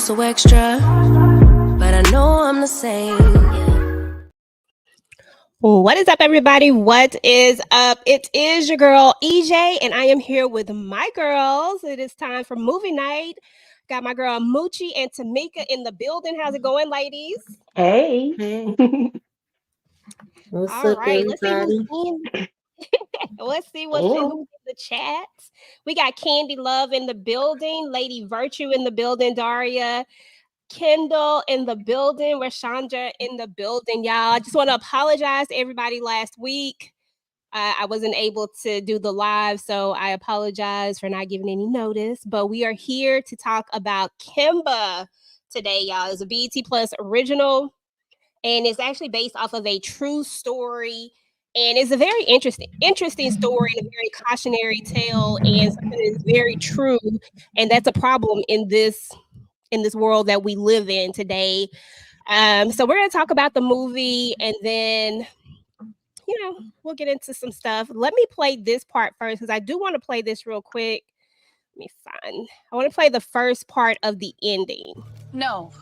so extra, but I know I'm the same. What is up, everybody? What is up? It is your girl, EJ, and I am here with my girls. It is time for movie night. Got my girl, Moochie and Tamika in the building. How's it going, ladies? Hey. What's All up, right, let's see who's everybody? in. Let's see who's in the chat. We got Candy Love in the building, Lady Virtue in the building, Daria, Kendall in the building, Rashandra in the building, y'all. I just want to apologize to everybody last week. I wasn't able to do the live, so I apologize for not giving any notice. But we are here to talk about Kemba today, y'all. It's a BET Plus original, and it's actually based off of a true story. And it's a very interesting story and a very cautionary tale, and something that is very true. And that's a problem in this world that we live in today. So we're going to talk about the movie, and then, we'll get into some stuff. Let me play this part first, because I do want to play this real quick. Let me find. I want to play the first part of the ending. No.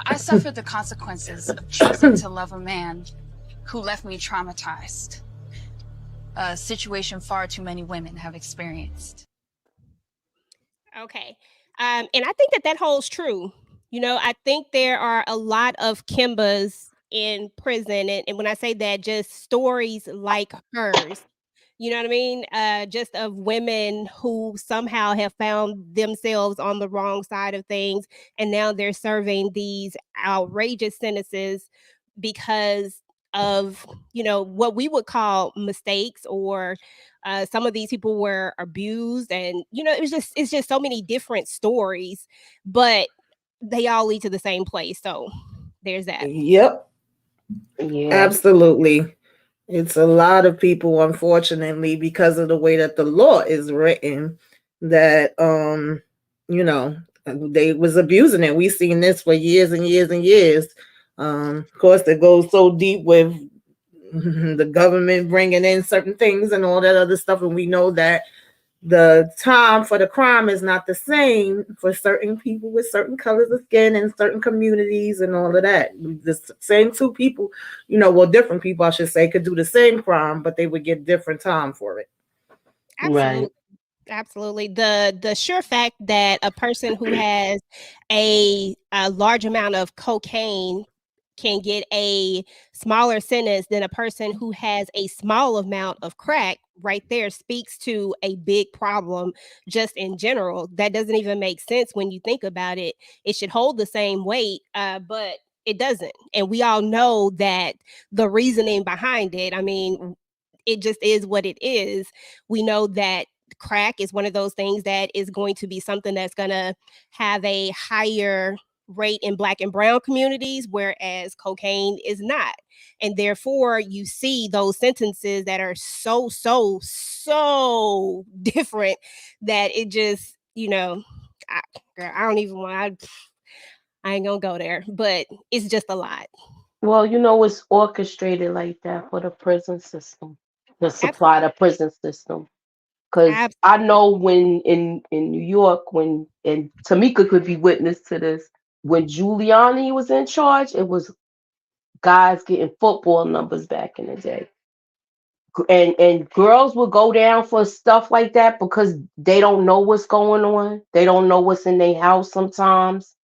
I suffered the consequences of choosing to love a man who left me traumatized. A situation far too many women have experienced. Okay. And I think that holds true. I think there are a lot of Kimbas in prison. And when I say that, just stories like hers. You know what I mean? Just of women who somehow have found themselves on the wrong side of things. And now they're serving these outrageous sentences because of, what we would call mistakes, or some of these people were abused. And, it's just so many different stories, but they all lead to the same place. So there's that. Yep. Yeah. Absolutely. It's a lot of people, unfortunately, because of the way that the law is written, that they was abusing it. We've seen this for years and years and years. Of course, it goes so deep with the government bringing in certain things and all that other stuff, and we know that the time for the crime is not the same for certain people with certain colors of skin in certain communities and all of that. The same two people, different people, I should say, could do the same crime, but they would get different time for it. Absolutely. Right. Absolutely. The sure fact that a person who has a large amount of cocaine can get a smaller sentence than a person who has a small amount of crack right there speaks to a big problem just in general. That doesn't even make sense when you think about it. It should hold the same weight, but it doesn't. And we all know that the reasoning behind it, I mean, it just is what it is. We know that crack is one of those things that is going to be something that's going to have a higher rate in Black and brown communities, whereas cocaine is not. And therefore, you see those sentences that are so different that it just, I don't even want, I ain't gonna go there, but it's just a lot. Well, it's orchestrated like that for the prison system, to supply the prison system. Because I know when in New York, and Tamika could be witness to this, when Giuliani was in charge, it was guys getting football numbers back in the day. And girls would go down for stuff like that because they don't know what's going on. They don't know what's in their house sometimes,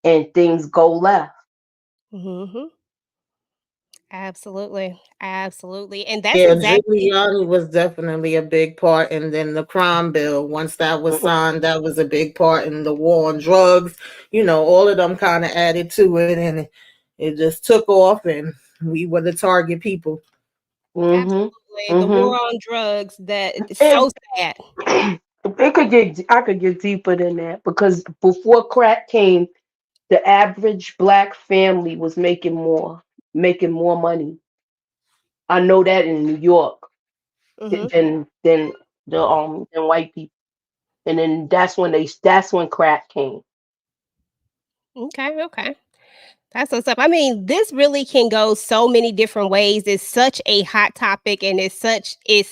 and things go left. Mm-hmm. Absolutely. And that's exactly. Giuliani was definitely a big part. And then the crime bill, once that was signed, that was a big part in the war on drugs. All of them kind of added to it, and it just took off, and we were the target people. Absolutely. The war on drugs, that it's so sad. I could get deeper than that, because before crack came, the average Black family was making more money. I know that in New York than white people. And then that's when crack came. Okay. That's what's up. I mean, this really can go so many different ways. It's such a hot topic, and it's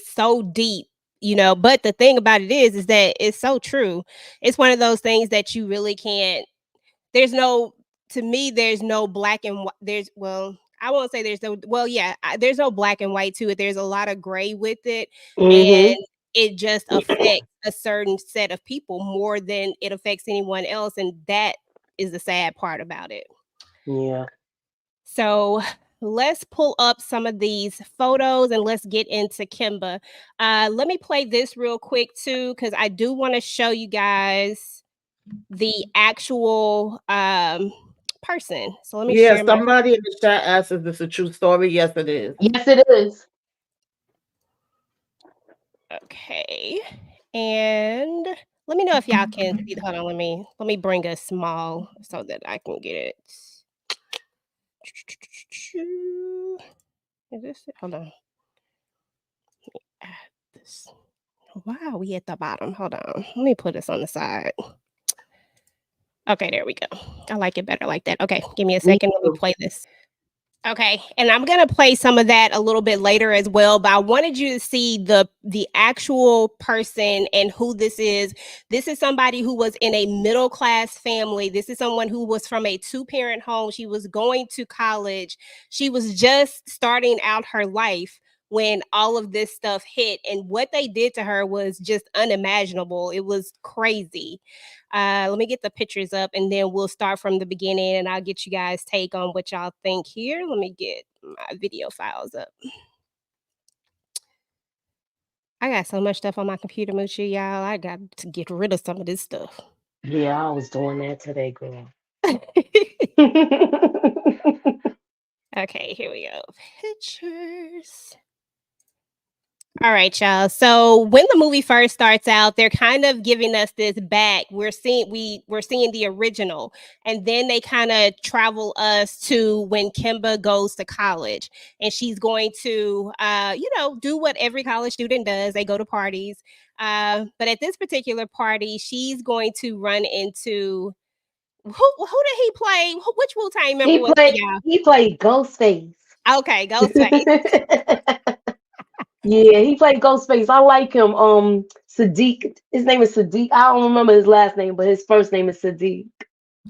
so deep. but the thing about it is that it's so true. It's one of those things that you really can't. There's no To me, there's no black and white. I won't say there's no. Well, yeah, there's no black and white to it. There's a lot of gray with it, and it just affects a certain set of people more than it affects anyone else, and that is the sad part about it. Yeah. So let's pull up some of these photos and let's get into Kemba. Let me play this real quick too, because I do want to show you guys the actual person. So let me share my. Somebody in the chat asked if this is a true story. Yes, it is. Yes, it is. Okay. And let me know if y'all can see. Hold on, let me bring a small so that I can get it. Is this it? Hold on. Let me add this. Wow, we at the bottom. Hold on. Let me put this on the side. Okay, there we go. I like it better like that. Okay, give me a second. Let me play this. Okay, and I'm gonna play some of that a little bit later as well, but I wanted you to see the actual person and who this is. This is somebody who was in a middle class family. This is someone who was from a 2-parent home. She was going to college. She was just starting out her life when all of this stuff hit, and what they did to her was just unimaginable. It was crazy. Let me get the pictures up and then we'll start from the beginning and I'll get you guys' take on what y'all think here. Let me get my video files up. I got so much stuff on my computer, Moochie, y'all. I got to get rid of some of this stuff. Yeah, I was doing that today, girl. Okay, here we go. Pictures. All right, y'all. So when the movie first starts out, they're kind of giving us this back. We're seeing the original, and then they kind of travel us to when Kemba goes to college, and she's going to, do what every college student does. They go to parties, but at this particular party, she's going to run into who did he play? Which Wu-Tang member was he, y'all? He played Ghostface. Okay, Ghostface. Yeah, he played Ghostface. I like him. Sadiq. His name is Sadiq. I don't remember his last name, but his first name is Sadiq.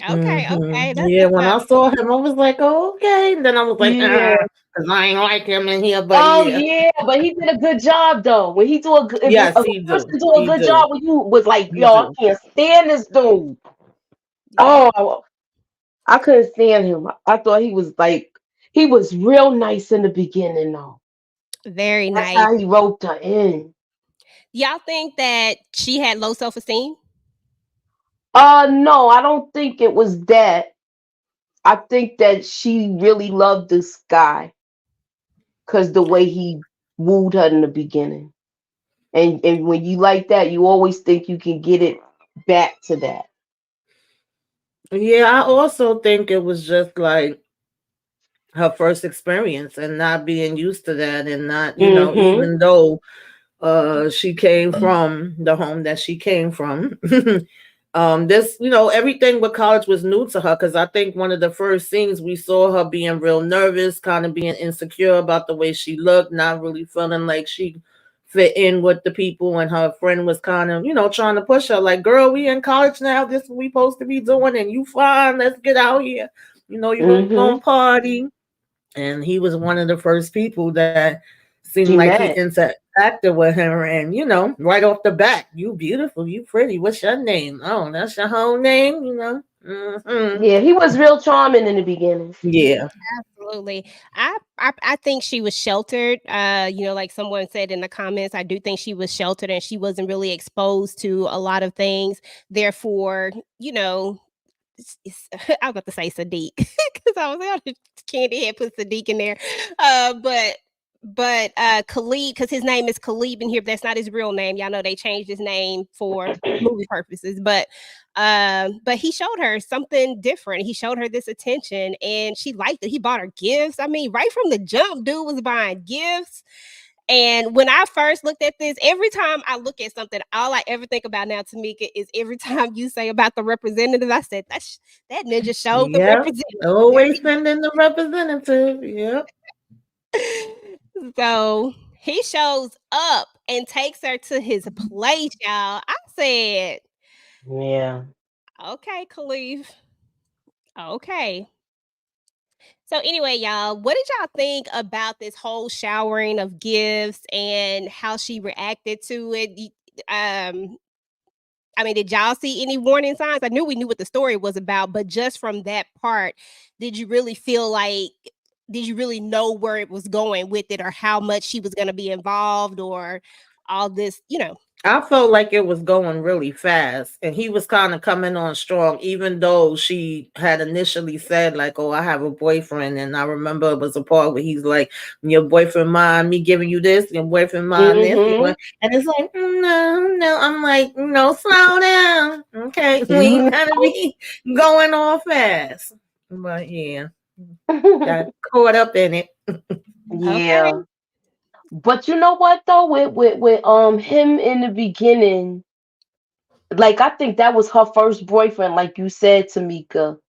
Okay, okay. Yeah, when I saw him, I was like, oh, okay. And then I was like, yeah, because I ain't like him in here. But yeah, but he did a good job though. When he do a good, yes, if he a person do. do a good job, when you was like, yo, I can't stand this dude. Yeah. Oh, I couldn't stand him. I thought he was real nice in the beginning though. Very That's nice. how he roped her in. Y'all think that she had low self-esteem? No, I don't think it was that. I think that she really loved this guy because the way he wooed her in the beginning. And when you like that, you always think you can get it back to that. Yeah, I also think it was just like her first experience and not being used to that and not, even though she came from the home that she came from. This, everything with college was new to her because I think one of the first scenes we saw her being real nervous, kind of being insecure about the way she looked, not really feeling like she fit in with the people, and her friend was kind of, trying to push her like, girl, we in college now, this is what we supposed to be doing, and you fine, let's get out here. You're going to party. And he was one of the first people that seemed like he interacted with her. And, right off the bat, you beautiful, you pretty. What's your name? Oh, that's your whole name, Yeah, he was real charming in the beginning. Yeah. Absolutely. I think she was sheltered. Like someone said in the comments, I do think she was sheltered and she wasn't really exposed to a lot of things. Therefore, I was about to say Sadiq because I was like, Candy had put Sadiq in there. But Khalid, because his name is Khalid in here, but that's not his real name. Y'all know they changed his name for movie purposes. But he showed her something different. He showed her this attention and she liked it. He bought her gifts. I mean, right from the jump, dude was buying gifts. And when I first looked at this, every time I look at something, all I ever think about now, Tamika, is every time you say about the representative, I said, that ninja showed the representative. Always sending the representative. Yep. So He shows up and takes her to his place, y'all. I said, Yeah. okay, Khalif. Okay. So anyway, y'all, what did y'all think about this whole showering of gifts and how she reacted to it? I mean, did y'all see any warning signs? I knew we knew what the story was about, but just from that part, did you really feel like did you really know where it was going with it or how much she was going to be involved or all this, I felt like it was going really fast, and he was kind of coming on strong, even though she had initially said, like, "Oh, I have a boyfriend." And I remember it was a part where he's like, "Your boyfriend mind me giving you this, your boyfriend mind this," and it's like, no, no. I'm like, no, slow down, okay? We ain't gotta be going all fast. But yeah, got caught up in it. Yeah. okay. But you know what though, with him in the beginning, like I think that was her first boyfriend, like you said, Tamika.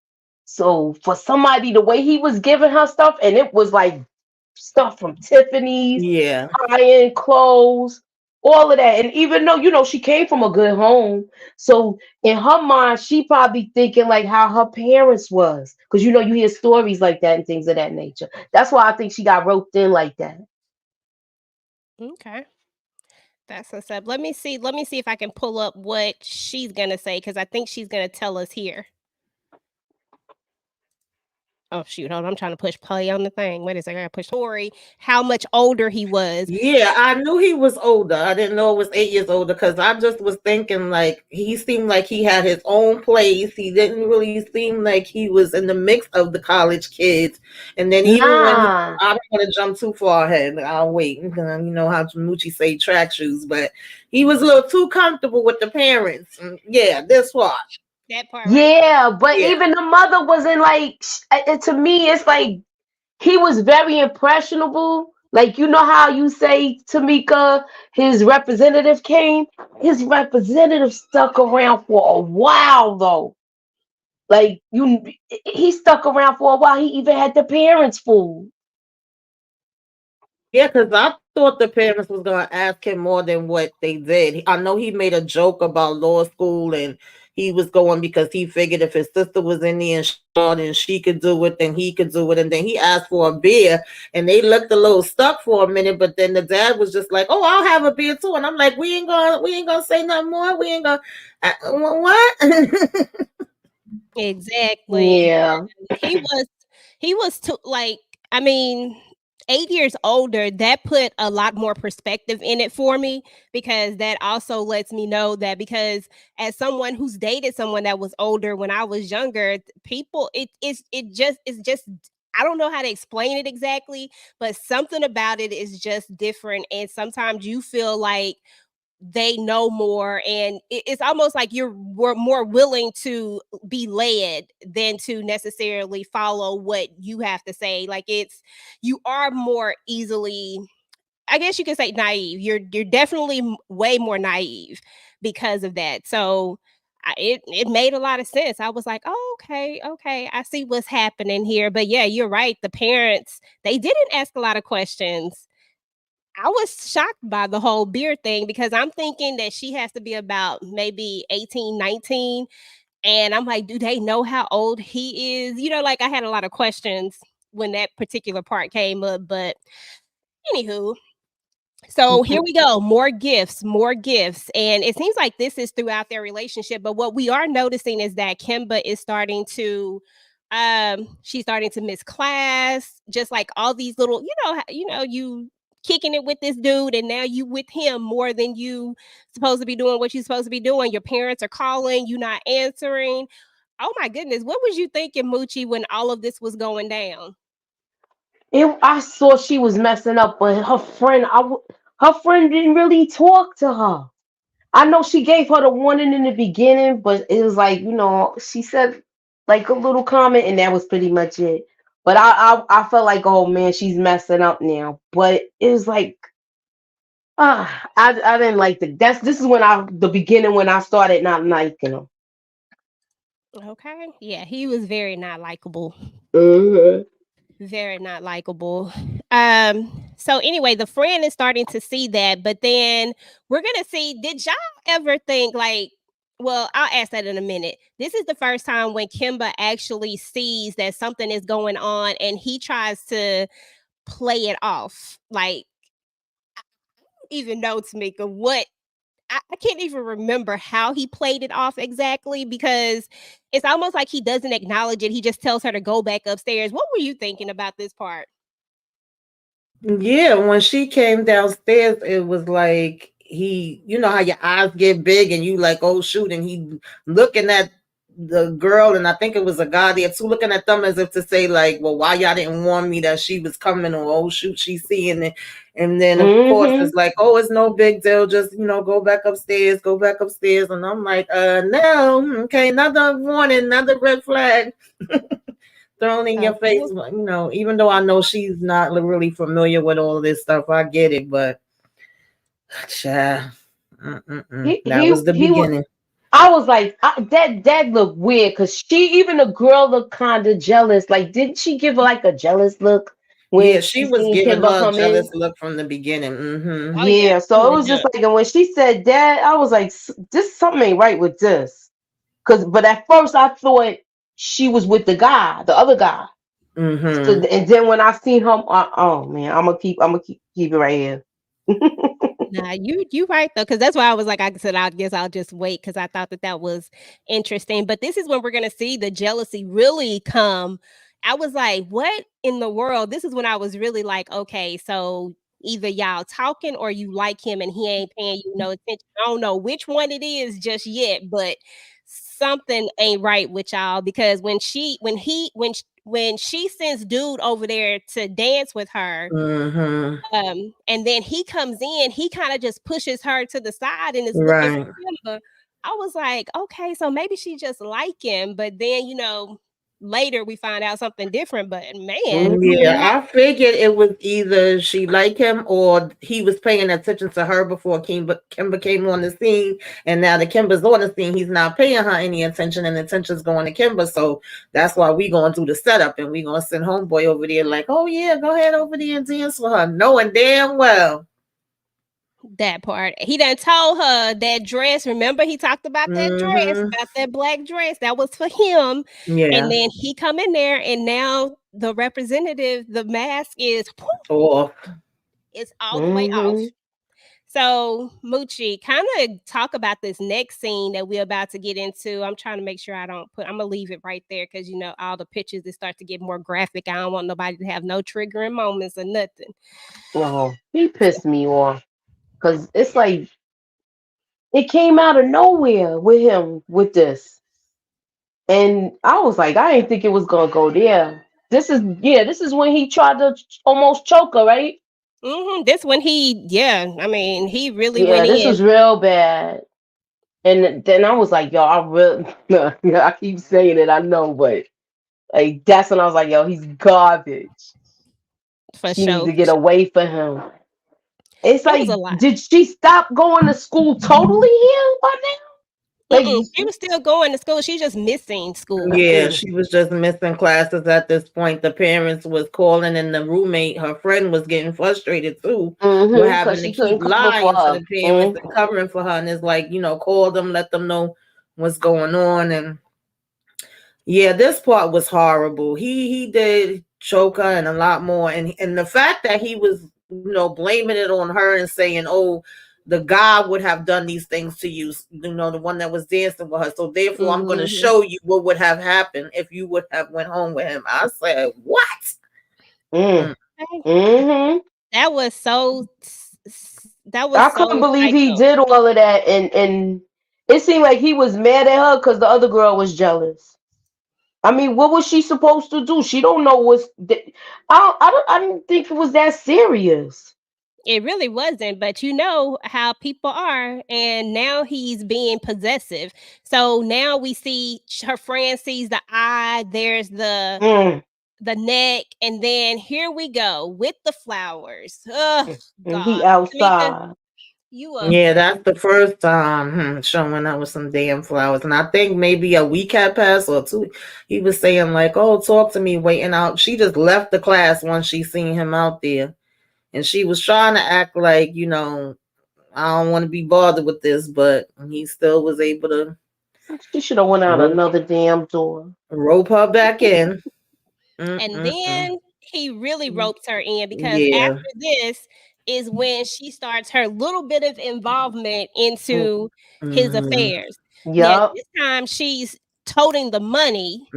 So for somebody, the way he was giving her stuff, and it was like stuff from Tiffany's, Yeah. high-end clothes, all of that. And even though, she came from a good home, so in her mind, she probably thinking like how her parents was. Because you hear stories like that and things of that nature. That's why I think she got roped in like that. Okay. That's what's up. Let me see. Let me see if I can pull up what she's gonna say because I think she's gonna tell us here. Oh shoot, hold on. I'm trying to push play on the thing. Wait a second, I gotta push story. How much older he was. Yeah, I knew he was older. I didn't know it was 8 years older because I just was thinking like he seemed like he had his own place. He didn't really seem like he was in the mix of the college kids. And then even when Nah. I don't want to jump too far ahead, I'll wait. You know how Moochie say track shoes, but he was a little too comfortable with the parents. Yeah, this part. That part right. Yeah, but Yeah. even the mother wasn't like, to me, it's like he was very impressionable. Like, you know how you say, Tamika, his representative came? His representative stuck around for a while, though. Like, he stuck around for a while. He even had the parents fooled. Yeah, because I thought the parents was gonna ask him more than what they did. I know he made a joke about law school and he was going because he figured if his sister was in the insurance and she could do it, then he could do it. And then he asked for a beer and they looked a little stuck for a minute, but then the dad was just like, "Oh, I'll have a beer too." And I'm like, we ain't gonna say nothing more. We ain't gonna what? Exactly. Yeah. He was too like I mean 8 years older, that put a lot more perspective in it for me because that also lets me know that because as someone who's dated someone that was older when I was younger, people it's just I don't know how to explain it exactly, but something about it is just different. And sometimes you feel like they know more and it's almost like we're more willing to be led than to necessarily follow what you have to say like you are more easily I guess you could say naive. You're definitely way more naive because of that. So it made a lot of sense. I was like, oh, okay, I see what's happening here. But yeah, you're right. The parents they didn't ask a lot of questions. I was shocked by the whole beer thing because I'm thinking that she has to be about maybe 18, 19. And I'm like, do they know how old he is? Like I had a lot of questions when that particular part came up. But anywho, so here we go. More gifts, more gifts. And it seems like this is throughout their relationship. But what we are noticing is that Kemba is starting to she's starting to miss class, just like all these little, you kicking it with this dude and now you with him more than you supposed to be doing what you're supposed to be doing. Your parents are calling, you not answering. Oh my goodness. What was you thinking, Moochie, when all of this was going down? I saw she was messing up, but her friend didn't really talk to her. I know she gave her the warning in the beginning, but it was like, she said like a little comment and that was pretty much it. But I felt like, oh man, she's messing up now. But it was like, I didn't like this is the beginning when I started not liking him. Okay. Yeah, he was very not likable. Hmm. Very not likable. Um, So anyway, the friend is starting to see that, but then we're gonna see. Did y'all ever think like? Well, I'll ask that in a minute. This is the first time when Kemba actually sees that something is going on, and he tries to play it off. Like, I don't even know, Tamika, what I can't even remember how he played it off exactly because it's almost like he doesn't acknowledge it. He just tells her to go back upstairs. What were you thinking about this part? Yeah, when she came downstairs, it was like you know how your eyes get big and you like, oh shoot, and he looking at the girl, and I think it was a guy there too, looking at them as if to say like, well, why y'all didn't warn me that she was coming, or oh shoot, she's seeing it. And then of course it's like, oh, it's no big deal, just go back upstairs, and I'm like, no, okay, another warning, another red flag. Thrown in your face, even though I know she's not really familiar with all this stuff, I get it, but child, that was the beginning. I was like, that looked weird because even the girl looked kind of jealous. Like, didn't she give her like a jealous look when she was giving Kimba her a jealous look from the beginning? Mm-hmm. Oh, yeah, so it was just like, and when she said that, I was like, this something ain't right with this. But at first I thought she was with the other guy. Mm-hmm. So, and then when I seen him, oh man, I'm gonna keep it right here. Nah, you right though, because that's why I was like, I said, I guess I'll just wait because I thought that was interesting. But this is when we're gonna see the jealousy really come. I was like, what in the world? This is when I was really like, okay, so either y'all talking or you like him and he ain't paying you no attention. I don't know which one it is just yet, but something ain't right with y'all because when she sends dude over there to dance with her, and then he comes in, he kind of just pushes her to the side and is looking for Kimba. I was like, okay, so maybe she just like him, but then later we find out something different. But man, yeah, I figured it was either she liked him or he was paying attention to her before Kimba came on the scene, and now that Kimba's on the scene, he's not paying her any attention, and the attention's going to Kimba. So that's why we going through the setup, and we gonna send homeboy over there like, oh yeah, go ahead over there and dance with her, knowing damn well. That part. He done told her that dress. Remember, he talked about that dress, about that black dress. That was for him. Yeah. And then he come in there, and now the representative, the mask is off. It's all the way off. So, Moochie, kind of talk about this next scene that we're about to get into. I'm trying to make sure I'm gonna leave it right there because all the pictures that start to get more graphic. I don't want nobody to have no triggering moments or nothing. Oh, he pissed me off. Because it's like, it came out of nowhere with him with this. And I was like, I didn't think it was going to go there. This is when he tried to almost choke her, right? This when he really went in. Yeah, this was real bad. And then I was like, yo, I keep saying it, I know, but like, that's when I was like, yo, he's garbage. She needs to get away from him. It's like, did she stop going to school totally here by now? Like, she was still going to school. She's just missing school. Yeah, she was just missing classes at this point. The parents was calling, and the roommate, her friend, was getting frustrated too. We're having to keep lying to the parents and covering for her. And it's like, call them, let them know what's going on. And yeah, this part was horrible. He did choke her and a lot more. And the fact that he was, blaming it on her and saying, oh, the guy would have done these things to you, the one that was dancing with her. So therefore, I'm going to show you what would have happened if you would have went home with him. I said, what? That was so. I couldn't believe he did all of that, and it seemed like he was mad at her because the other girl was jealous. I mean, what was she supposed to do? She don't know what's. I didn't think it was that serious. It really wasn't, but you know how people are, and now he's being possessive. So now we see her friend sees the eye. There's the neck, and then here we go with the flowers. Oh, God. He outside. Yeah, that's the first time showing up with some damn flowers. And I think maybe a week had passed or two. He was saying like, oh, talk to me, waiting out. She just left the class once she seen him out there. And she was trying to act like, you know, I don't want to be bothered with this, but he still was able to. She should have went out another damn door. Rope her back in. And then he really ropes her in, because Yeah. after this is when she starts her little bit of involvement into his affairs. Now, this time she's toting the money,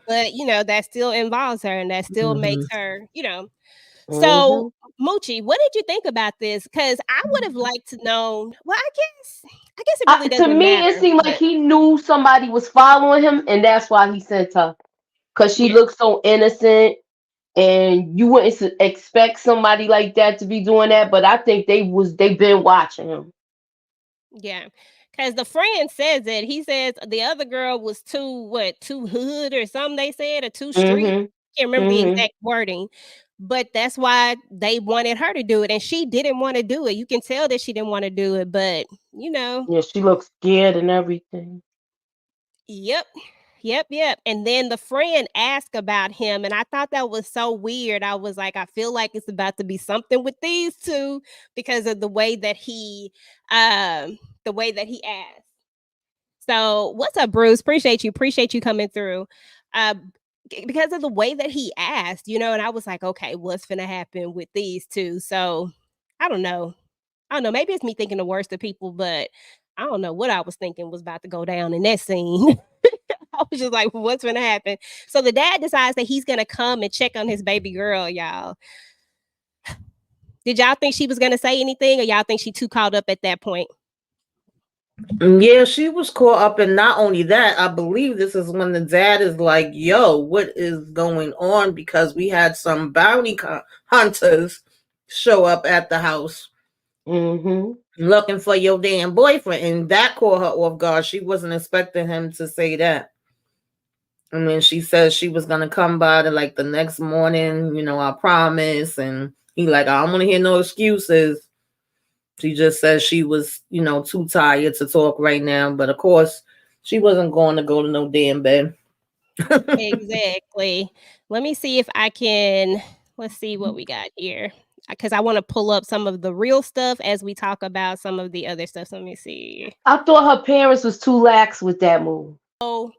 but you know, that still involves her, and that still makes her, you know. So, Moochie, what did you think about this? Because I would have liked to know. Well, I guess it really doesn't to me, matter. it seemed like he knew somebody was following him, and that's why he sent her. Because she looked so innocent, and you wouldn't expect somebody like that to be doing that. But I think they've been watching him. Yeah, because the friend says it. He says the other girl was too hood or something. They said, or too street. Can't remember the exact wording, but that's why they wanted her to do it, and she didn't want to do it. You can tell that she didn't want to do it, but you know. Yeah, she looks scared and everything. Yep. And then the friend asked about him, and I thought that was so weird. I was like, I feel like it's about to be something with these two because of the way that he asked. So, what's up, Bruce? Appreciate you coming through. Because of the way that he asked, you know, and I was like, okay, what's gonna happen with these two? So, I don't know. Maybe it's me thinking the worst of people, but I don't know what I was thinking was about to go down in that scene. I was just like, what's gonna happen? So the dad decides that he's gonna come and check on his baby girl, y'all. Did y'all think she was gonna say anything, or y'all think she too caught up at that point? Yeah, she was caught up, and not only that, I believe this is when the dad is like, yo, what is going on? Because we had some bounty hunters show up at the house looking for your damn boyfriend, and that caught her off guard. She wasn't expecting him to say that. And then she says she was gonna come by to like the next morning, you know, I promise. And he like, I don't want to hear no excuses. She just says she was, you know, too tired to talk right now. But of course, she wasn't going to go to no damn bed. Exactly. Let me see if I can. Let's see what we got here, because I want to pull up some of the real stuff as we talk about some of the other stuff. So let me see. I thought her parents was too lax with that move. Oh,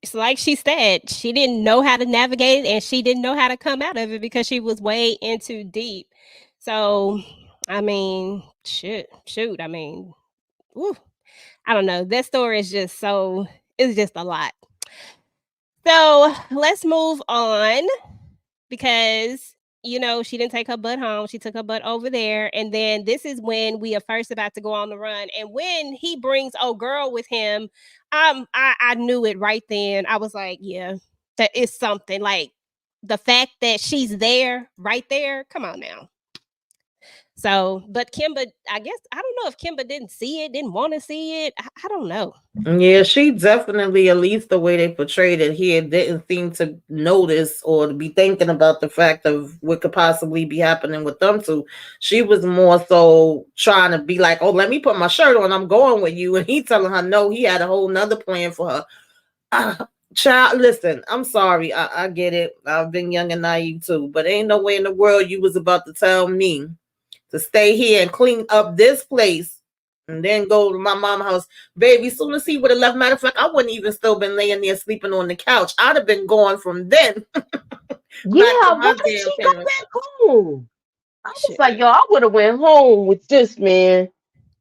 it's like she said, she didn't know how to navigate it, and she didn't know how to come out of it because she was way in too deep. So, I mean, shoot. I mean, woo, I don't know. That story is just it's just a lot. So let's move on, because you know, she didn't take her butt home. She took her butt over there. And then this is when we are first about to go on the run. And when he brings old girl with him, I knew it right then. I was like, yeah, that is something. Like the fact that she's there, right there. Come on now. So, but Kemba, I guess, I don't know if Kemba didn't see it, didn't want to see it. I don't know. Yeah, she definitely, at least the way they portrayed it here, didn't seem to notice or to be thinking about the fact of what could possibly be happening with them two. She was more so trying to be like, oh, let me put my shirt on, I'm going with you. And he telling her no, he had a whole nother plan for her. Child, listen, I'm sorry. I get it. I've been young and naive too, but ain't no way in the world you was about to tell me to stay here and clean up this place and then go to my mom's house. Baby, soon as he would have left, matter of fact, I wouldn't even still been laying there sleeping on the couch. I'd have been gone from then. Yeah, why did she go back home? I was like, yo, I would have went home with this, man.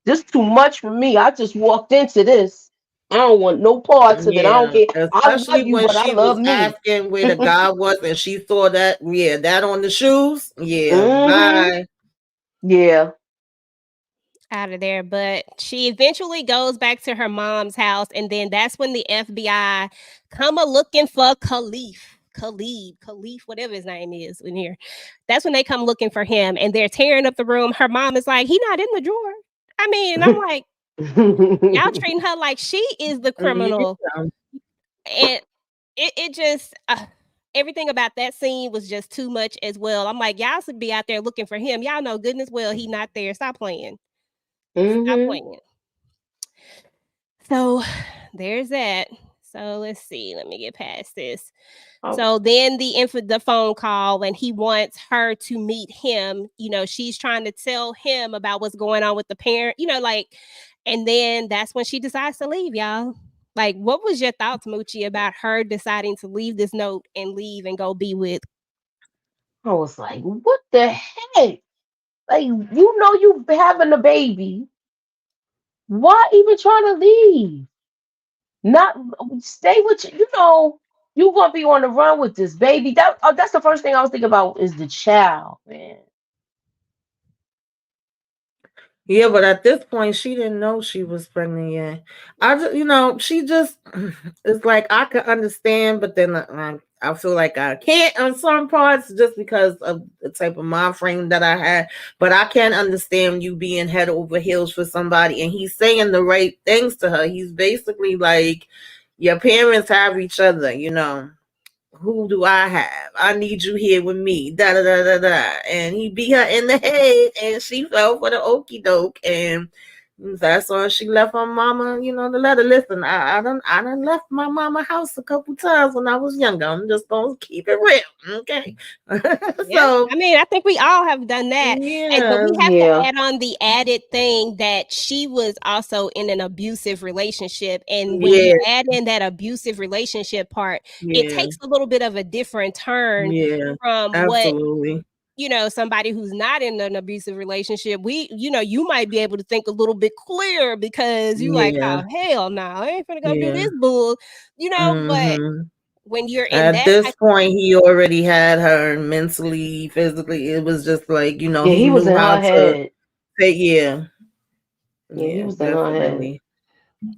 This too much for me. I just walked into this. I don't want no parts of it. I don't care. Especially I love you, when but I she love was me. asking where the guy was, and she saw that, that on the shoes. Yeah, bye. Yeah. Out of there. But she eventually goes back to her mom's house, and then that's when the FBI come looking for Khalif, whatever his name is in here. That's when they come looking for him, and they're tearing up the room. Her mom is like, he not in the drawer. I mean, and I'm like, y'all treating her like she is the criminal. And it just everything about that scene was just too much as well. I'm like, y'all should be out there looking for him. Y'all know goodness well he not there. Stop playing. Stop playing. So there's that. So let's see. Let me get past this. So then the phone call, and he wants her to meet him. She's trying to tell him about what's going on with the parent. And then that's when she decides to leave, y'all. Like, what was your thoughts, Moochie, about her deciding to leave this note and leave and go be with? I was like, what the heck? Like, you having a baby. Why even trying to leave? Not stay with you. You gonna be on the run with this baby. That's the first thing I was thinking about is the child, man. Yeah, but at this point, she didn't know she was pregnant yet. She just, it's like I could understand, but then I feel like I can't on some parts just because of the type of mind frame that I had. But I can understand you being head over heels for somebody, and he's saying the right things to her. He's basically like, your parents have each other, who do I have? I need you here with me. Da da da da da. And he beat her in the head, and she fell for the okey doke. And that's when she left her mama, the letter. Listen, I done left my mama house a couple times when I was younger. I'm just gonna keep it real, okay? So I mean, I think we all have done that. But we have to add on the added thing that she was also in an abusive relationship. And when you add in that abusive relationship part, it takes a little bit of a different turn from absolutely. what somebody who's not in an abusive relationship. You might be able to think a little bit clearer because you like, oh hell no, I ain't gonna go do this bull, but when you're in at this point, he already had her mentally, physically. It was just like, he was knew in how her head. say, he was in her head.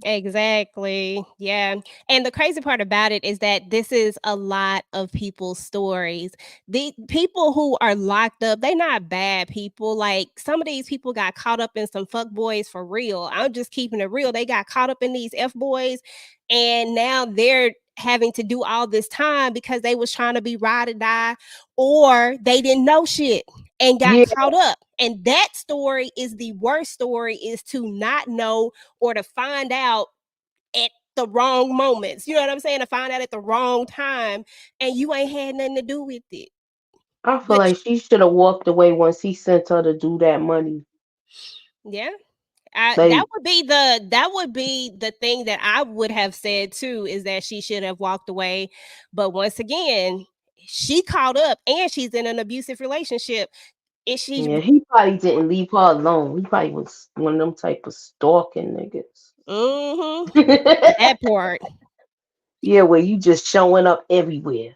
Exactly. Yeah. And the crazy part about it is that this is a lot of people's stories. The people who are locked up, they're not bad people. Like, some of these people got caught up in some fuck boys for real. I'm just keeping it real. They got caught up in these F boys, and now they're having to do all this time because they was trying to be ride or die, or they didn't know shit and got caught up. And that story is the worst story, is to not know or to find out at the wrong moments. You know what I'm saying? To find out at the wrong time, and you ain't had nothing to do with it. I feel like she should have walked away once he sent her to do that money. Yeah. That would be the thing that I would have said too, is that she should have walked away. But once again, she caught up and she's in an abusive relationship. He probably didn't leave her alone. He probably was one of them type of stalking niggas. That part. Yeah, where you just showing up everywhere.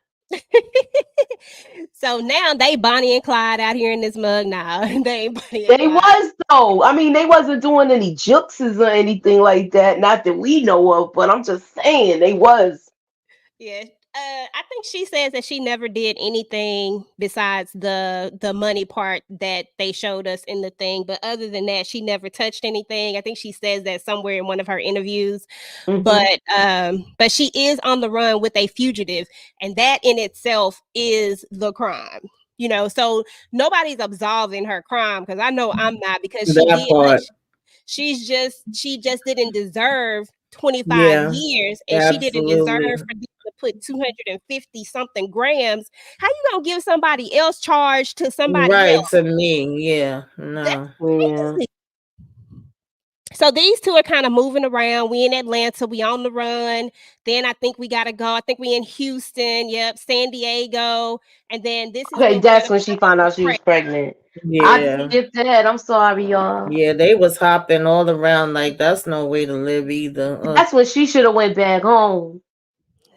So now they Bonnie and Clyde out here in this mug now. They was though. I mean, they wasn't doing any juxes or anything like that. Not that we know of, but I'm just saying they was. Yeah. I think she says that she never did anything besides the money part that they showed us in the thing. But other than that, she never touched anything. I think she says that somewhere in one of her interviews. But she is on the run with a fugitive, and that in itself is the crime. So nobody's absolving her crime, because I know I'm not, because she just didn't deserve 25 years, and she didn't deserve for them to put 250 something grams. How you gonna give somebody else charge to somebody else? To me, no. So these two are kind of moving around. We in Atlanta, we on the run. Then I think we gotta go. I think we in Houston. Yep, San Diego. And then this is that's when she found out she was pregnant. I skipped ahead. I'm sorry, y'all. Yeah, they was hopping all around. Like, that's no way to live either. That's when she should have went back home.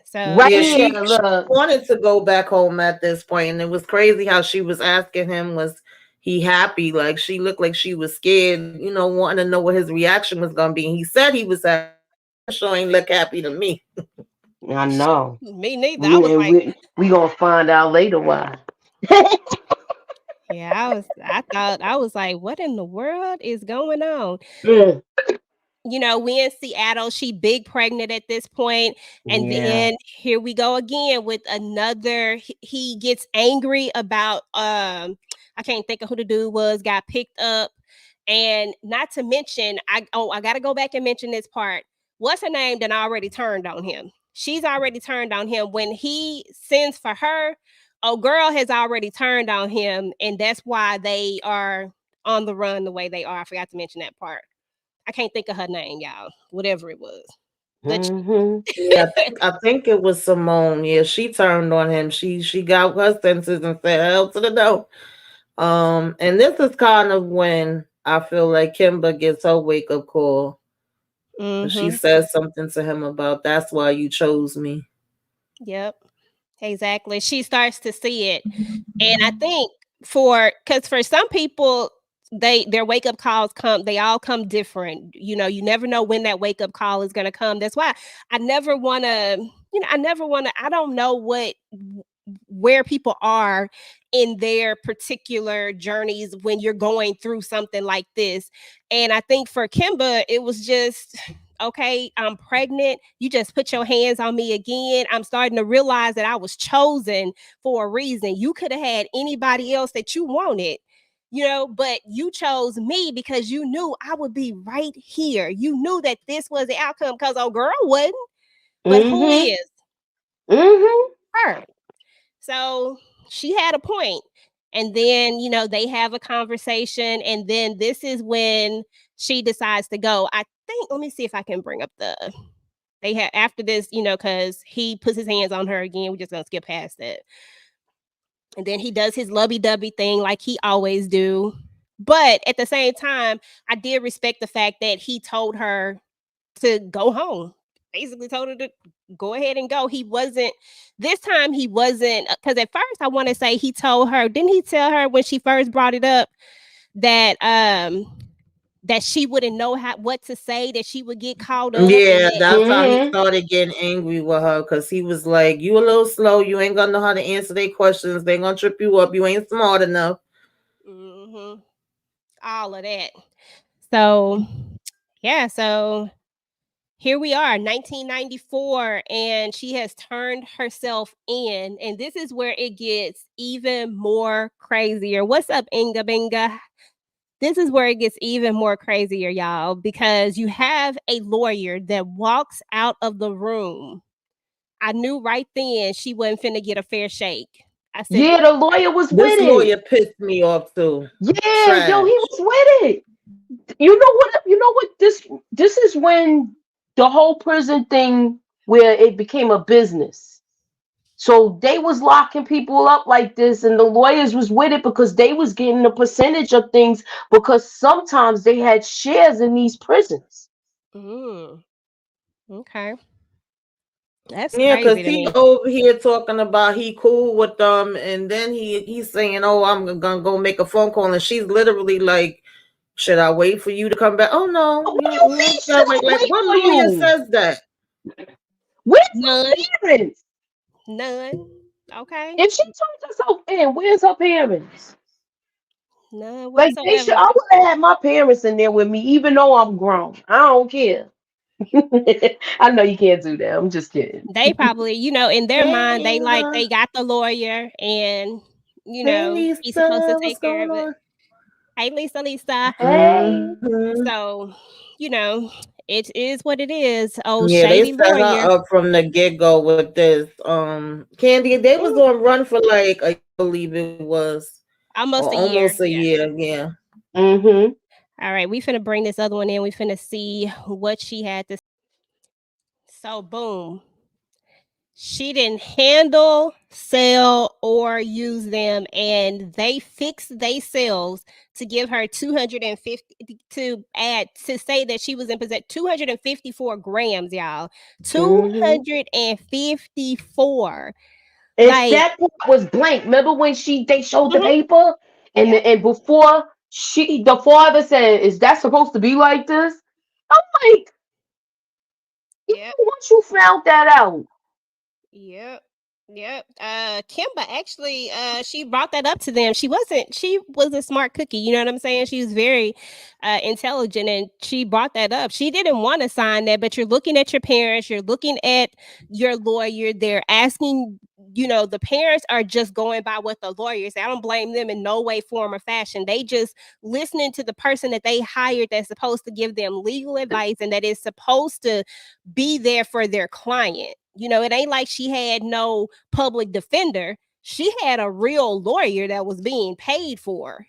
So she wanted to go back home at this point, and it was crazy how she was asking him, was he happy? Like, she looked like she was scared, wanting to know what his reaction was gonna be. And he said he was happy. Sure ain't look happy to me. I know. Me neither. We gonna find out later why. Yeah, I was like, what in the world is going on? We in Seattle, she big pregnant at this point. And then here we go again with another. He gets angry about, I can't think of who the dude was, got picked up. And not to mention, I got to go back and mention this part. What's her name that already turned on him? she's already turned on him. When he sends for her, a girl has already turned on him, and that's why they are on the run the way they are. I forgot to mention that part. I can't think of her name, y'all. Whatever it was. Yeah, I think it was Simone. Yeah, she turned on him. She got her senses and said hell to the no. And this is kind of when I feel like Kimba gets her wake up call. She says something to him about that's why you chose me. Yep, exactly. She starts to see it, and I think because for some people, their wake up calls they all come different. You know, you never know when that wake up call is going to come. That's why I never want to. I don't know where people are in their particular journeys when you're going through something like this. And I think for Kimba, it was just, okay, I'm pregnant. You just put your hands on me again. I'm starting to realize that I was chosen for a reason. You could have had anybody else that you wanted, but you chose me because you knew I would be right here. You knew that this was the outcome because old girl wasn't. But who is? Her. So she had a point. And then, they have a conversation. And then this is when she decides to go. I think, let me see if I can bring up they have after this, because he puts his hands on her again. We're just going to skip past it. And then he does his lovey-dovey thing like he always do. But at the same time, I did respect the fact that he told her to go home. Basically told her to go ahead and go. This time he wasn't, because at first I want to say he told her, didn't he tell her when she first brought it up that that she wouldn't know what to say, that she would get caught up? Yeah, that's how he started getting angry with her, because he was like, you a little slow, you ain't gonna know how to answer their questions, they gonna trip you up, you ain't smart enough. All of that. So yeah, so here we are, 1994, and she has turned herself in. And this is where it gets even more crazier. What's up, Inga Binga? This is where it gets even more crazier, y'all, because you have a lawyer that walks out of the room. I knew right then she wasn't finna get a fair shake. I said, yeah, the lawyer was with it. This lawyer pissed me off too. Yeah, Trash. yo, he was with it. You know what? This is when the whole prison thing where it became a business. So they was locking people up like this, and the lawyers was with it because they was getting a percentage of things because sometimes they had shares in these prisons. Okay. That's Yeah, because crazy to me. he over here talking about he cool with them, and then he's saying, "Oh, I'm gonna go make a phone call," and she's literally like, "Should I wait for you to come back?" Oh no, What do you mean? Should I like wait what for lawyer you? says that? Where's None. her parents? None. Okay. If she turned herself in, where's her parents? None Like they should. whatsoever. I would have had my parents in there with me, even though I'm grown. I don't care. I know you can't do that. I'm just kidding. They probably, in their mind, they Hey, got the lawyer, and hey he's supposed to Lisa, what's take care going of it. on? Hey, Lisa. Hey. So, it is what it is. Oh, Yeah, they shady set lawyer. her up from the get go with this. Candy, they was on run for like I believe it was, or Almost a year. almost a year. Yeah. All right, we finna bring this other one in. We finna see what she had to. So, boom. She didn't handle, sell, or use them, and they fixed themselves to give her 250 to say that she was in possession 254 grams, y'all. 254. And Like, that part was blank. Remember when they showed the paper and before the father said, "Is that supposed to be like this?" I'm like, once you found that out. Yep. Kimba actually, she brought that up to them. She was a smart cookie, you know what I'm saying? She was very intelligent, and she brought that up. She didn't want to sign that, but you're looking at your parents, you're looking at your lawyer, they're asking, the parents are just going by what the lawyer said. I don't blame them in no way, form, or fashion. They just listening to the person that they hired that's supposed to give them legal advice and that is supposed to be there for their client. You know, it ain't like she had no public defender. She had a real lawyer that was being paid for.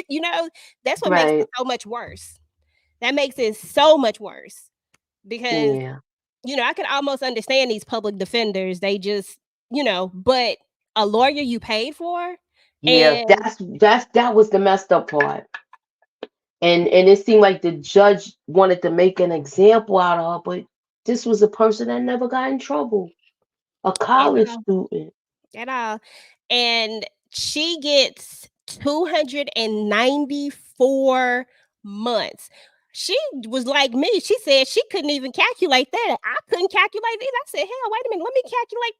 You know, that's what makes it so much worse. That makes it so much worse because, you know, I could almost understand these public defenders. They just, you know, but a lawyer you paid for. Yeah, that was the messed up part. And it seemed like the judge wanted to make an example out of her, but this was a person that never got in trouble. A college student. At all. And she gets 294 months. She was like me. She said she couldn't even calculate that. I couldn't calculate it. I said, hell, wait a minute. Let me calculate.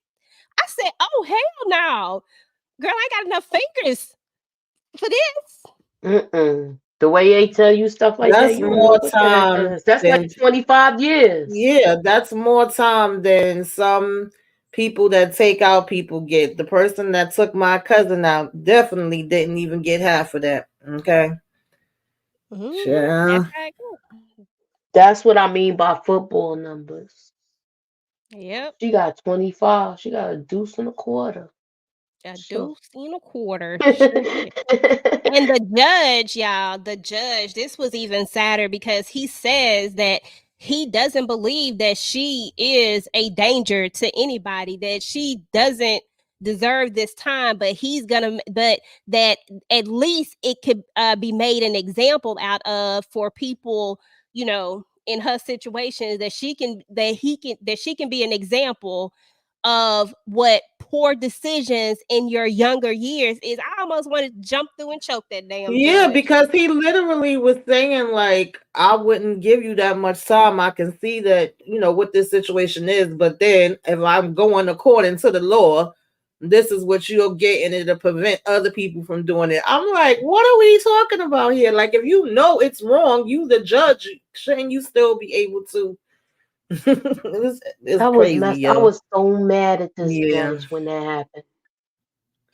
I said, oh, hell no. Girl, I ain't got enough fingers for this. The way they tell you stuff like that's that, you more time. That's like 25 years. Yeah, that's more time than some people that take out people get. The person that took my cousin out definitely didn't even get half of that. Okay. Yeah. That's what I mean by football numbers. Yep. She got 25. She got a deuce and a quarter. A deuce and a quarter. And the judge, y'all, this was even sadder because he says that he doesn't believe that she is a danger to anybody, that she doesn't deserve this time, but that at least it could be made an example out of for people, you know, in her situations, that she can be an example of what poor decisions in your younger years is. I almost want to jump through and choke that damn judge. Because he literally was saying, like, I wouldn't give you that much time. I can see that, you know, what this situation is, but then if I'm going according to the law, this is what you'll get, and it'll prevent other people from doing it. I'm like, what are we talking about here? Like, if you know it's wrong, you the judge, shouldn't you still be able to? It's crazy, yo. I was so mad at this judge when that happened.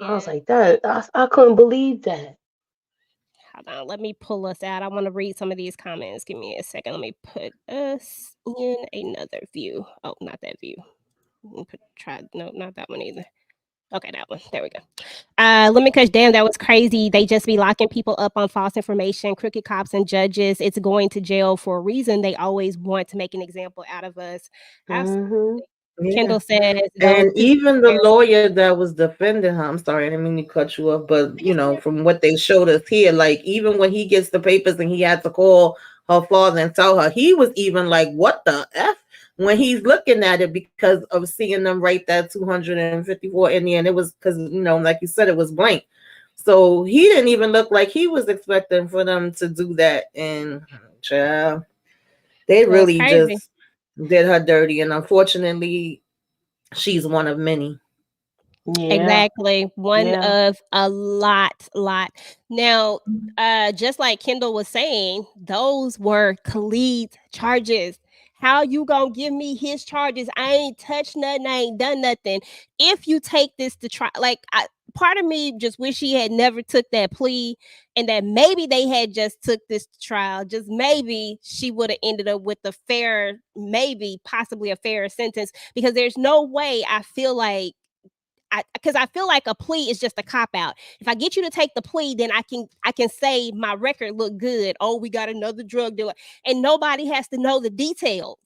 I was like, that I couldn't believe that. Hold on, let me pull us out. I want to read some of these comments. Give me a second. Let me put us in another view. Oh, not that view. No, not that one either. Okay, that one. There we go. Let me catch. Damn, that was crazy. They just be locking people up on false information. Crooked cops and judges. It's going to jail for a reason. They always want to make an example out of us. Absolutely. Kendall says, and even the lawyer that was defending her, I'm sorry, I didn't mean to cut you off, but you know, from what they showed us here, like even when he gets the papers and he had to call her father and tell her, he was even like, what the F? When he's looking at it because of seeing them write that 254 in the end, it was because, you know, like you said, it was blank. So he didn't even look like he was expecting for them to do that. And child, they really just did her dirty. And unfortunately, she's one of many. Yeah. Exactly. One of a lot. Now, just like Kendall was saying, those were Khalid's charges. How you gonna give me his charges? I ain't touched nothing. I ain't done nothing. If you take this to try, like, part of me just wish he had never took that plea, and that maybe they had just took this to trial. Just maybe she would have ended up with a fair, maybe possibly a fairer sentence, because there's no way I feel like because I feel like a plea is just a cop out. If I get you to take the plea, then I can say my record look good. Oh, we got another drug dealer, and nobody has to know the details.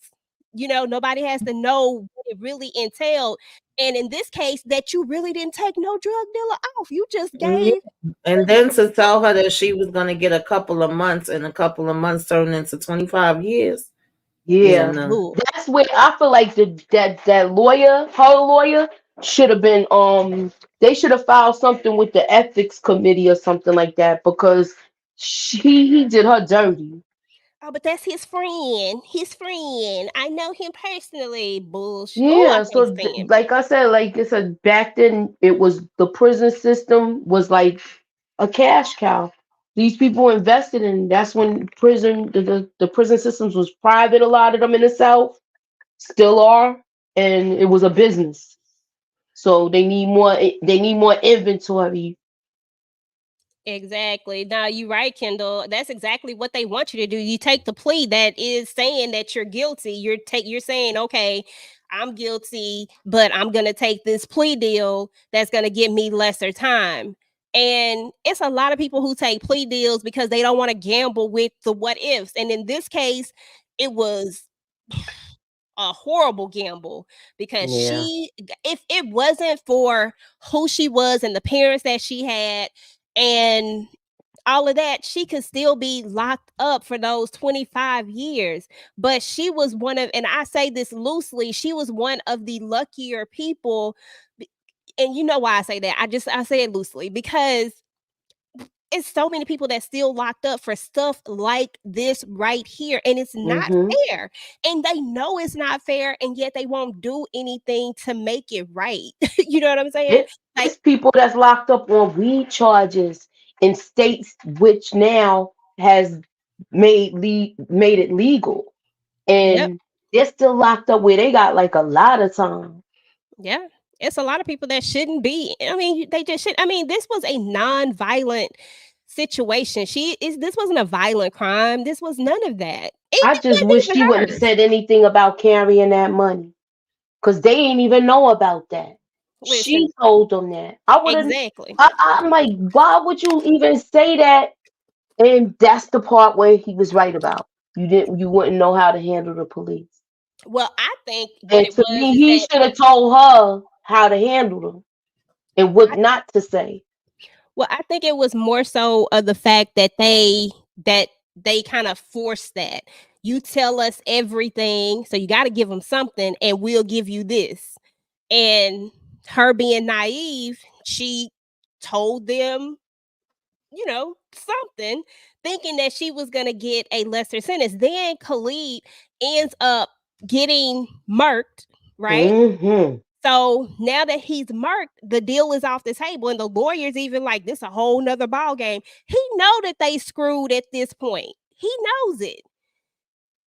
You know, nobody has to know what it really entailed. And in this case, that you really didn't take no drug dealer off. You just gave. And then to tell her that she was going to get a couple of months, and a couple of months turned into 25 years. Yeah, no. That's where I feel like that lawyer, her lawyer, should have been they should have filed something with the ethics committee or something like that, because he did her dirty. Oh, but that's his friend. I know him personally. Bullshit. Yeah, so like I said, back then it was, the prison system was like a cash cow. These people invested in. That's when the prison systems was private. A lot of them in the South still are, and it was a business. So they need more. They need more inventory. Exactly. Now you're right, Kendall. That's exactly what they want you to do. You take the plea that is saying that you're guilty. You're saying, okay, I'm guilty, but I'm going to take this plea deal that's going to give me lesser time. And it's a lot of people who take plea deals because they don't want to gamble with the what ifs. And in this case, it was a horrible gamble because if it wasn't for who she was and the parents that she had and all of that, she could still be locked up for those 25 years. But she was one of, and I say this loosely, she was one of the luckier people. And you know why I say that? I say it loosely because it's so many people that still locked up for stuff like this right here. And it's not fair. And they know it's not fair. And yet they won't do anything to make it right. You know what I'm saying? It's people that's locked up on weed charges in states which now has made it legal. And they're still locked up where they got like a lot of time. Yeah. It's a lot of people that shouldn't be. I mean, they just should. I mean, this was a non-violent situation. This wasn't a violent crime. This was none of that. I just wish she wouldn't have said anything about carrying that money. Because they ain't even know about that. Listen, she told them that. I would have exactly. I'm like, why would you even say that? And that's the part where he was right about. You wouldn't know how to handle the police. Well, I think what and to me, he should have told her how to handle them and what not to say. Well, I think it was more so of the fact that they kind of forced that. You tell us everything, so you got to give them something, and we'll give you this. And her being naive, she told them, you know, something, thinking that she was going to get a lesser sentence. Then Khalid ends up getting murked, right? Mm-hmm. So now that he's murked, the deal is off the table, and the lawyer's even like, this a whole nother ball game. He know that they screwed at this point. He knows it.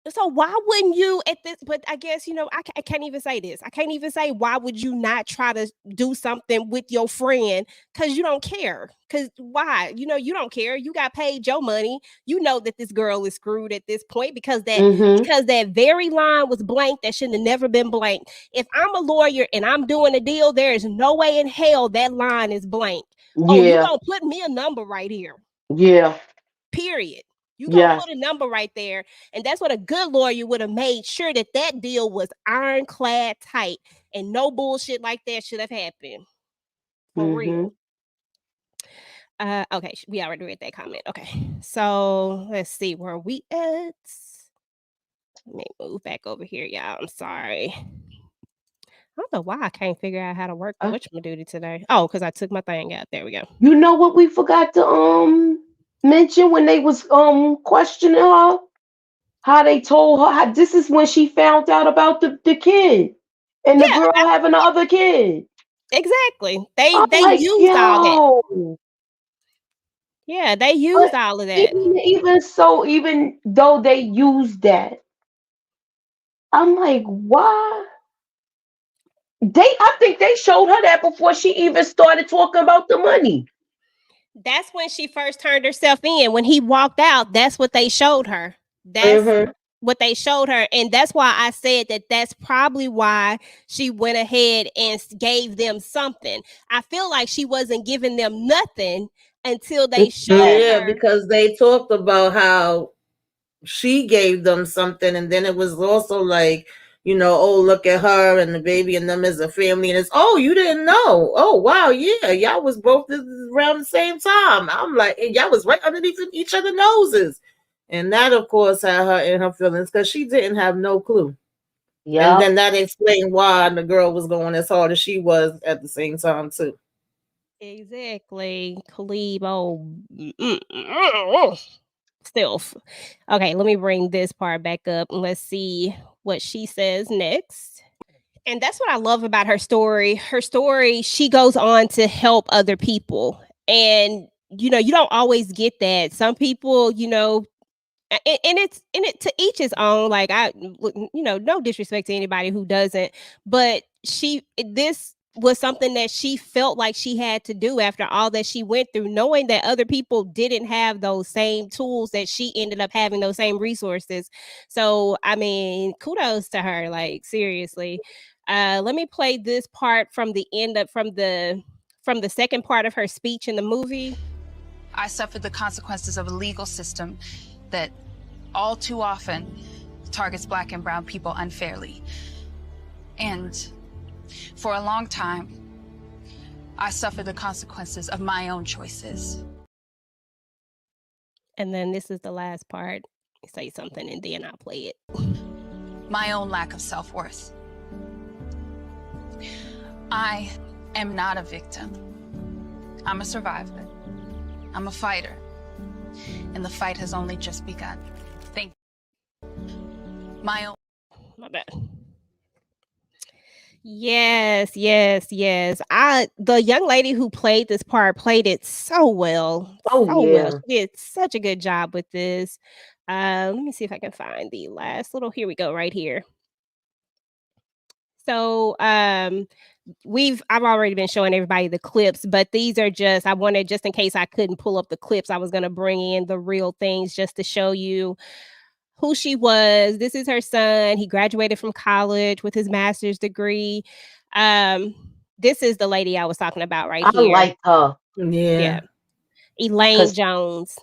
So why wouldn't you at this? But I guess, you know, I can't even say this. I can't even say why would you not try to do something with your friend because you don't care. Because why? You know, you don't care. You got paid your money. You know that this girl is screwed at this point because that very line was blank that shouldn't have never been blank. If I'm a lawyer and I'm doing a deal, there is no way in hell that line is blank. Yeah. Oh, you gonna put me a number right here. Yeah. Period. You gonna put a number right there. And that's what a good lawyer would have made sure that deal was ironclad tight and no bullshit like that should have happened. For real. Okay, we already read that comment. Okay, so let's see where we at. Let me move back over here, y'all. I'm sorry. I don't know why I can't figure out how to work whatchamacallit today. Oh, because I took my thing out. There we go. You know what we forgot to mention when they was questioning her? How they told her how this is when she found out about the kid and the girl having the other kid. Exactly. They used all that. Yeah, they used all of that. Even though they used that, I'm like, why? I think they showed her that before she even started talking about the money. That's when she first turned herself in. When he walked out, that's what they showed her. That's what they showed her. And that's why I said that's probably why she went ahead and gave them something. I feel like she wasn't giving them nothing until they showed her. Yeah, because they talked about how she gave them something. And then it was also like, you know, oh, look at her and the baby and them as a family. And it's, oh, you didn't know. Oh, wow. Yeah. Y'all was both around the same time. I'm like, and y'all was right underneath each other's noses. And that, of course, had her in her feelings because she didn't have no clue. Yeah. And then that explained why the girl was going as hard as she was at the same time, too. Exactly. Khalid, still. Okay, let me bring this part back up and let's see what she says next. And that's what I love about her story. Her story, she goes on to help other people. And, you know, you don't always get that. Some people, you know, and it's to each his own. Like, you know, no disrespect to anybody who doesn't, but this was something that she felt like she had to do after all that she went through, knowing that other people didn't have those same tools that she ended up having, those same resources. So, I mean, kudos to her, like, seriously. Let me play this part from the end of from the second part of her speech in the movie. I suffered the consequences of a legal system that all too often targets Black and brown people unfairly. And for a long time, I suffered the consequences of my own choices. And then this is the last part. Say something and then I'll play it. My own lack of self-worth. I am not a victim. I'm a survivor. I'm a fighter. And the fight has only just begun. Thank you. My bad. Yes. The young lady who played this part played it so well. Well. She did such a good job with this. Let me see if I can find the last little. Here we go, right here. So I've already been showing everybody the clips, but these are just, I wanted, just in case I couldn't pull up the clips, I was going to bring in the real things just to show you who she was. This is her son. He graduated from college with his master's degree. This is the lady I was talking about right here. I like her. Yeah. Elaine Jones.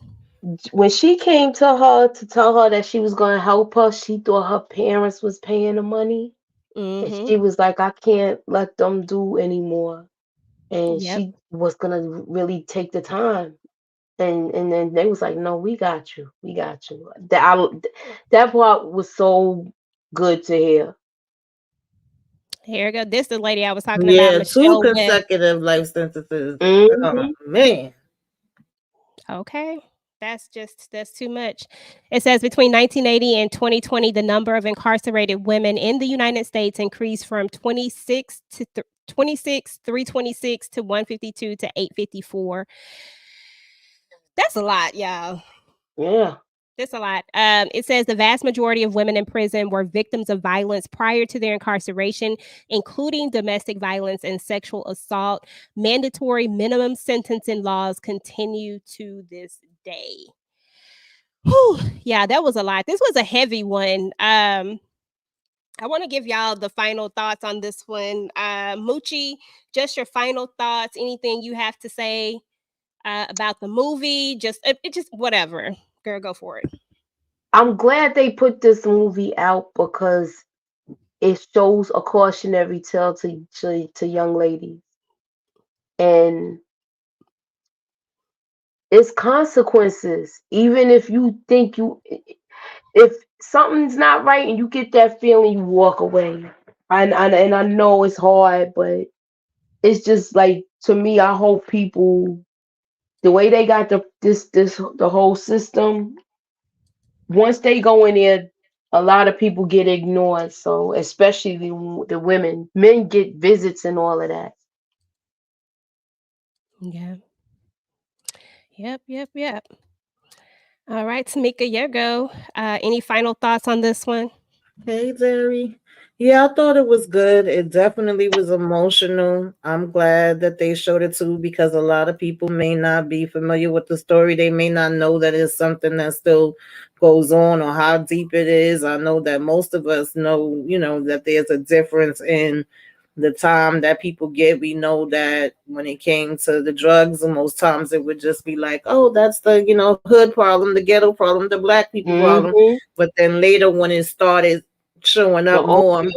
When she came to her to tell her that she was going to help her, she thought her parents was paying the money. And she was like, I can't let them do anymore. And she was going to really take the time. And then they was like, no, we got you. We got you. That part was so good to hear. Here we go. This is the lady I was talking about. Yeah, 2 consecutive life sentences. Oh, man. Okay. That's too much. It says between 1980 and 2020, the number of incarcerated women in the United States increased from 326 to 152 to 854. That's a lot, y'all. Yeah. That's a lot. It says the vast majority of women in prison were victims of violence prior to their incarceration, including domestic violence and sexual assault. Mandatory minimum sentencing laws continue to this day. Whew, yeah, that was a lot. This was a heavy one. I want to give y'all the final thoughts on this one. Moochie, just your final thoughts. Anything you have to say about the movie? Just whatever. Girl, go for it. I'm glad they put this movie out because it shows a cautionary tale to young ladies. And it's consequences. Even if you think if something's not right and you get that feeling, you walk away. And I know it's hard, but it's just like, to me, I hope people, the way they got the whole system, once they go in there, a lot of people get ignored. So especially the women, men get visits and all of that. Yeah. Yep. All right, Tamika, your go. Any final thoughts on this one? Hey, Derry. Yeah, I thought it was good. It definitely was emotional. I'm glad that they showed it too, because a lot of people may not be familiar with the story. They may not know that it's something that still goes on or how deep it is. I know that most of us know, that there's a difference in the time that people get. We know that when it came to the drugs, most times it would just be like, oh, that's the, hood problem, the ghetto problem, the Black people problem. But then later when it started showing up more and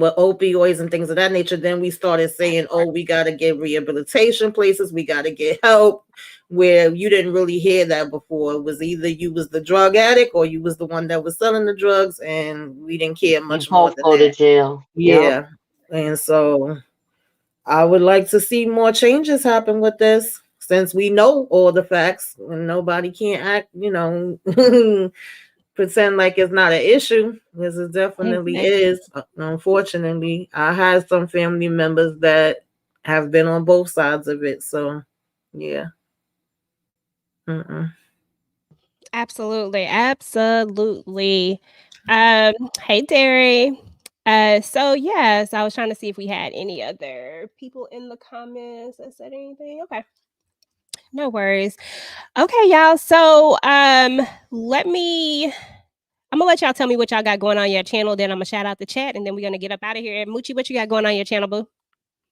with opioids and things of that nature, then we started saying, oh, we got to get rehabilitation places, we got to get help, where you didn't really hear that before. It was either you was the drug addict or you was the one that was selling the drugs, and we didn't care much more than go that. to jail. Yeah. And so I would like to see more changes happen with this, since we know all the facts and nobody can't act, pretend like it's not an issue, because it definitely is. Unfortunately, I had some family members that have been on both sides of it. So, yeah. Absolutely. Hey, Derry. So yes, I was trying to see if we had any other people in the comments that said anything. Okay. No worries. Okay, y'all. So let me I'm gonna let y'all tell me what y'all got going on your channel. Then I'm gonna shout out the chat, and then we're gonna get up out of here. Moochie, what you got going on your channel, boo?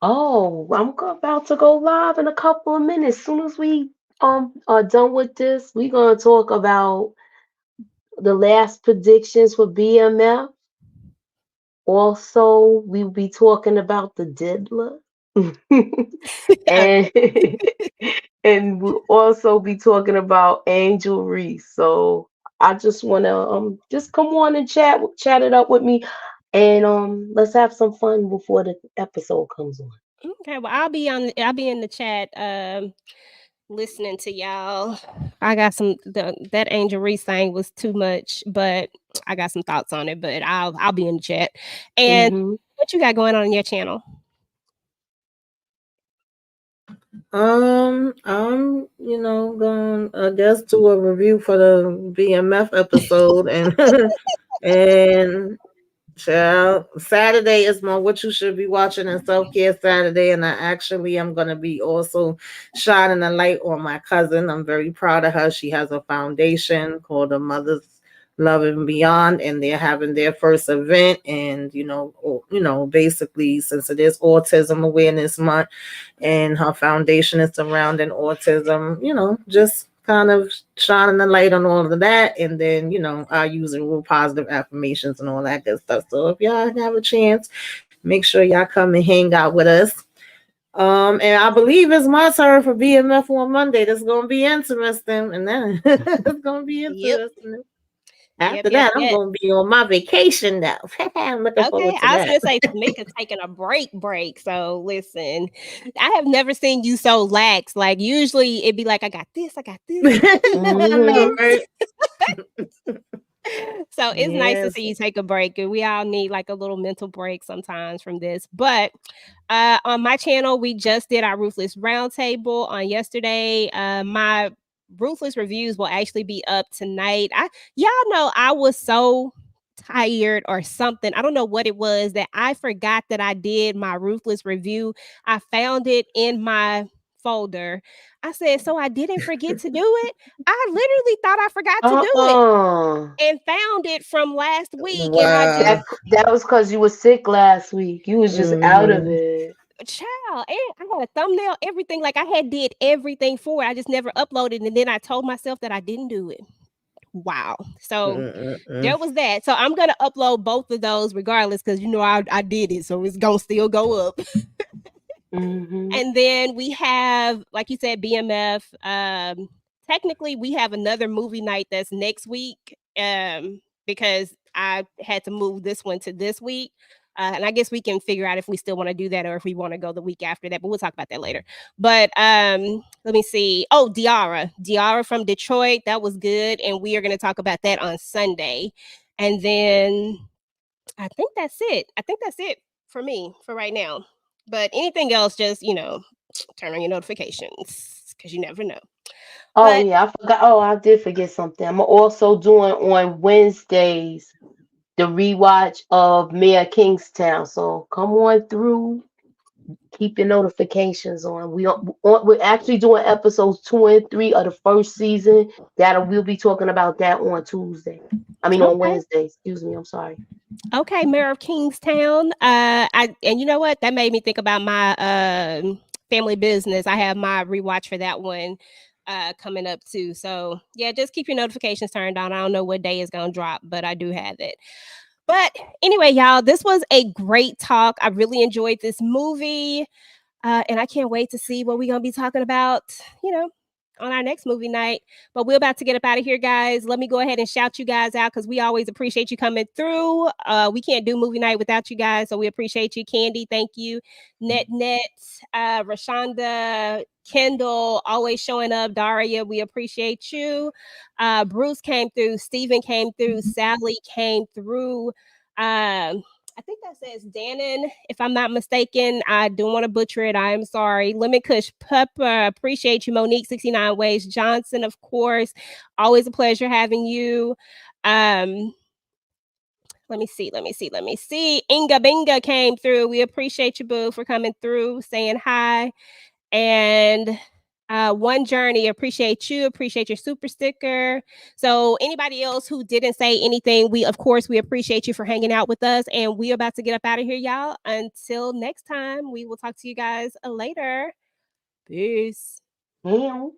Oh, about to go live in a couple of minutes. As soon as we are done with this, we're gonna talk about the last predictions for BMF. Also, we'll be talking about the diddler. and and we'll also be talking about Angel Reese. So I just wanna just come on and chat it up with me, and let's have some fun before the episode comes on. Okay, well I'll be in the chat listening to y'all. I got that Angel Reese thing was too much, but I got some thoughts on it, but I'll be in the chat. And what you got going on your channel? I'm going I guess do a review for the BMF episode and child, Saturday is my What You Should Be Watching and Self-Care Saturday, and I'm going to be also shining a light on my cousin. I'm very proud of her. She has a foundation called the Mother's Love and Beyond, and they're having their first event. And basically, since it is Autism Awareness Month, and her foundation is surrounding autism, just kind of shining the light on all of that. And then, I use real positive affirmations and all that good stuff. So if y'all have a chance, make sure y'all come and hang out with us. And I believe it's my turn for BMF on Monday. That's going to be interesting. And then it's going to be interesting. Yep. After that, I'm going to be on my vacation now. I'm looking forward to that. I was going to say, Tamika's taking a break. So listen, I have never seen you so lax. Like usually it'd be like, I got this. So it's nice to see you take a break. And we all need like a little mental break sometimes from this. But on my channel, we just did our Ruthless Roundtable on yesterday. My Ruthless reviews will actually be up tonight. Y'all know I was so tired or something. I don't know what it was that I forgot that I did my Ruthless review. I found it in my folder. I said, so I didn't forget to do it. I literally thought I forgot to do it and found it from last week. Wow. And that was because you were sick last week. You was just out of it. Child, and I had a thumbnail, everything. Like I had did everything for it. I just never uploaded, and then I told myself that I didn't do it. Wow. So there was that. So I'm gonna upload both of those regardless, because I did it, so it's gonna still go up. And then we have, like you said, BMF. Technically, we have another movie night that's next week. Because I had to move this one to this week. And I guess we can figure out if we still want to do that or if we want to go the week after that, but we'll talk about that later. But let me see. Oh, Diara from Detroit. That was good. And we are going to talk about that on Sunday. And then I think that's it for me for right now. But anything else, just, turn on your notifications because you never know. Yeah, I forgot. Oh, I did forget something. I'm also doing on Wednesdays the rewatch of Mayor Kingstown. So come on through. Keep your notifications on. We're actually doing episodes 2 and 3 of the first season. We'll be talking about that on Tuesday. On Wednesday. Excuse me. I'm sorry. Okay, Mayor of Kingstown. And you know what? That made me think about my family business. I have my rewatch for that one coming up too. So yeah, just keep your notifications turned on. I don't know what day it's gonna drop, but I do have it. But anyway, y'all, this was a great talk. I really enjoyed this movie. And I can't wait to see what we're going to be talking about, on our next movie night. But we're about to get up out of here, guys. Let me go ahead and shout you guys out because we always appreciate you coming through. We can't do movie night without you guys, so we appreciate you. Candy, thank you. Net, Rashonda, Kendall, always showing up. Daria, we appreciate you. Bruce came through. Steven came through. Sally came through. I think that says Dannon, if I'm not mistaken. I don't want to butcher it. I am sorry. Lemon Kush Pepper, appreciate you. Monique 69 Ways Johnson, of course. Always a pleasure having you. Let me see. Inga Binga came through. We appreciate you, boo, for coming through, saying hi. And One Journey, appreciate you. Appreciate your super sticker. So anybody else who didn't say anything, we appreciate you for hanging out with us. And we're about to get up out of here, y'all. Until next time, we will talk to you guys later. Peace. Meow.